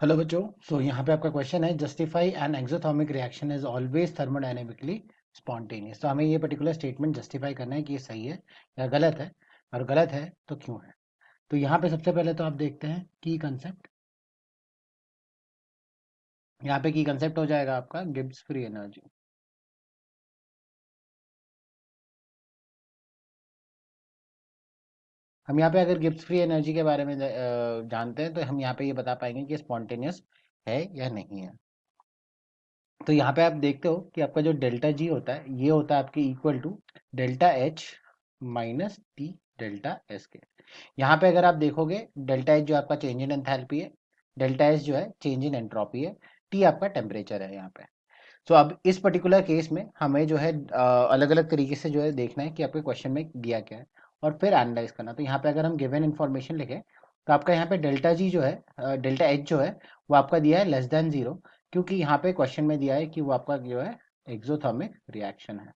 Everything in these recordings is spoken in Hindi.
हेलो बच्चों। यहाँ पे आपका क्वेश्चन है, justify an exothermic reaction is always thermodynamically spontaneous. तो हमें ये पर्टिकुलर स्टेटमेंट जस्टिफाई करना है कि ये सही है या गलत है, और गलत है तो क्यों है। तो यहाँ पे सबसे पहले तो आप देखते हैं की कंसेप्ट। यहाँ पे की कंसेप्ट हो जाएगा आपका गिब्स फ्री एनर्जी। हम यहाँ पे अगर गिब्स फ्री एनर्जी के बारे में जानते हैं तो हम यहाँ पे ये बता पाएंगे कि स्पॉन्टेनियस है या नहीं है। तो यहाँ पे आप देखते हो कि आपका जो डेल्टा जी होता है ये होता है आपके equal to delta H minus T delta S के। यहाँ पे अगर आप देखोगे डेल्टा एच जो आपका चेंज इन एंथैल्पी है, डेल्टा एस जो है चेंज इन एंट्रोपी है, टी आपका टेम्परेचर है यहाँ पे। तो अब इस पर्टिकुलर केस में हमें जो है अलग अलग तरीके से जो है देखना है कि आपके क्वेश्चन में दिया क्या है और फिर एनालाइज करना। तो यहाँ पे अगर हम गिवन इन्फॉर्मेशन लिखें तो आपका यहाँ पे डेल्टा जी जो है, डेल्टा एच जो है वो आपका दिया है लेस देन जीरो, क्योंकि यहाँ पे क्वेश्चन में दिया है कि वो आपका जो है एक्सोथर्मिक रिएक्शन है।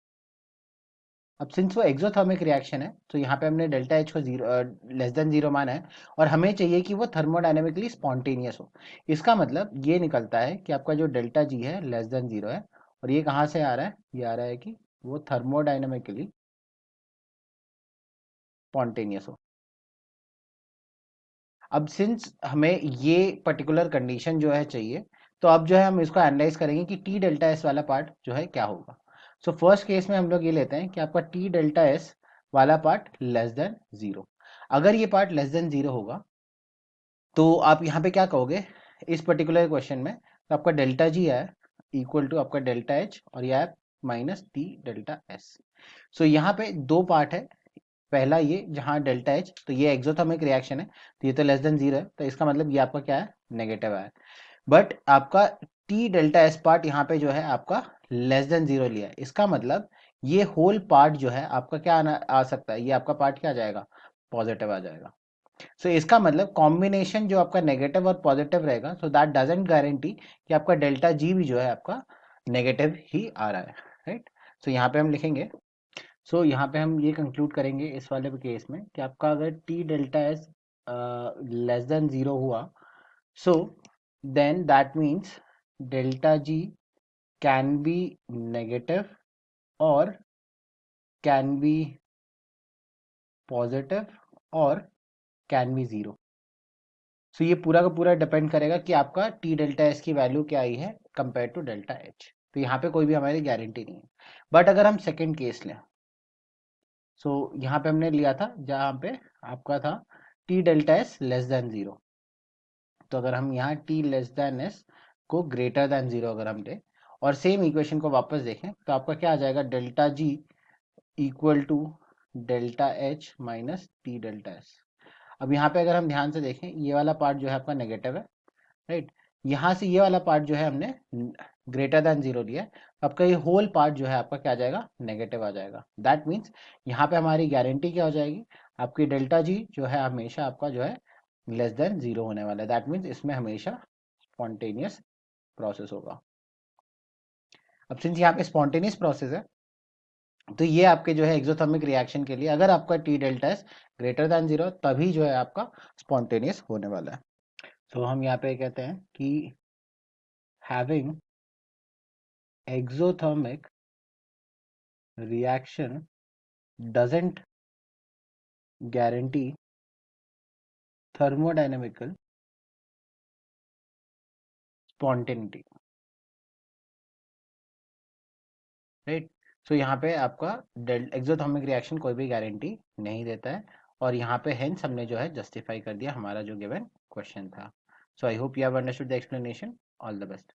अब सिंस वो एक्सोथर्मिक रिएक्शन है तो यहाँ पे हमने डेल्टा एच को जीरो लेस देन जीरो माना है, और हमें चाहिए कि वो थर्मोडायनेमिकली स्पॉन्टेनियस हो। इसका मतलब ये निकलता है कि आपका जो डेल्टा जी है लेस देन जीरो है, और ये कहाँ से आ रहा है, ये आ रहा है कि वो थर्मोडायनेमिकली स्पॉन्टेनियस हो। अब सिंस हमें ये पर्टिकुलर कंडीशन जो है चाहिए, तो अब जो है हम इसको एनालाइज करेंगे कि टी डेल्टा एस वाला पार्ट जो है क्या होगा। सो फर्स्ट केस में हम लोग ये लेते हैं कि आपका टी डेल्टा एस वाला पार्ट लेस देन जीरो। अगर ये पार्ट लेस देन जीरो होगा तो आप यहाँ पे क्या कहोगे इस पर्टिकुलर क्वेश्चन में, तो आपका डेल्टा जी है इक्वल टू आपका डेल्टा एच और यह है माइनस टी डेल्टा एस। सो यहाँ पे दो पार्ट है, पहला ये जहाँ डेल्टा एच, तो ये एक्सोथर्मिक रिएक्शन है तो ये तो लेस देन जीरो है, तो इसका मतलब ये आपका क्या है, नेगेटिव है। बट आपका टी डेल्टा एस पार्ट यहाँ पे जो है आपका लेस देन जीरो लिया है, इसका मतलब ये होल पार्ट जो है आपका क्या आ सकता है, ये आपका पार्ट क्या आ जाएगा, पॉजिटिव आ जाएगा। सो इसका मतलब कॉम्बिनेशन जो आपका नेगेटिव और पॉजिटिव रहेगा, सो दैट डजंट गारंटी कि आपका डेल्टा जी भी जो है आपका नेगेटिव ही आ रहा है, राइट। सो यहाँ पे हम लिखेंगे, यहाँ पे हम ये कंक्लूड करेंगे इस वाले केस में कि आपका अगर T delta S less than zero हुआ, so then that means delta G can be negative और कैन बी पॉजिटिव और कैन बी जीरो। सो ये पूरा का पूरा डिपेंड करेगा कि आपका टी डेल्टा एस की वैल्यू क्या आई है कंपेयर टू डेल्टा एच। तो यहाँ पे कोई भी हमारी गारंटी नहीं है। बट अगर हम सेकेंड केस लें, यहाँ पे हमने लिया था जहाँ पे आपका था T delta S less than zero. तो अगर हम यहाँ टी लेस देन एस को ग्रेटर देन जीरो अगर हम लें और सेम इक्वेशन को वापस देखें तो आपका क्या आ जाएगा, delta G equal to delta H minus T delta S. अब यहाँ पे अगर हम ध्यान से देखें ये वाला पार्ट जो है आपका नेगेटिव है, राइट। यहाँ से ये वाला पार्ट जो है हमने ग्रेटर देन जीरो लिया है, आपका ये होल पार्ट जो है आपका क्या आ जाएगा, नेगेटिव आ जाएगा। दैट मीन्स यहाँ पे हमारी गारंटी क्या हो जाएगी, आपकी डेल्टा जी जो है हमेशा आपका जो है लेस देन जीरो होने वाला है। दैट मीन्स इसमें हमेशा स्पॉन्टेनियस प्रोसेस होगा। अब सिंस यहाँ पे स्पॉन्टेनियस प्रोसेस है तो ये आपके जो है एक्सोथर्मिक रिएक्शन के लिए अगर आपका T delta S greater than zero तभी जो है आपका स्पॉन्टेनियस होने वाला है। तो हम यहाँ पे कहते हैं कि having exothermic reaction doesn't guarantee thermodynamical spontaneity, right. यहाँ पे आपका एक्सोथर्मिक रिएक्शन कोई भी गारंटी नहीं देता है, और यहाँ पे हेंस हमने जो है जस्टिफाई कर दिया हमारा जो गिवन क्वेश्चन था। So I hope you have understood the explanation. All the best.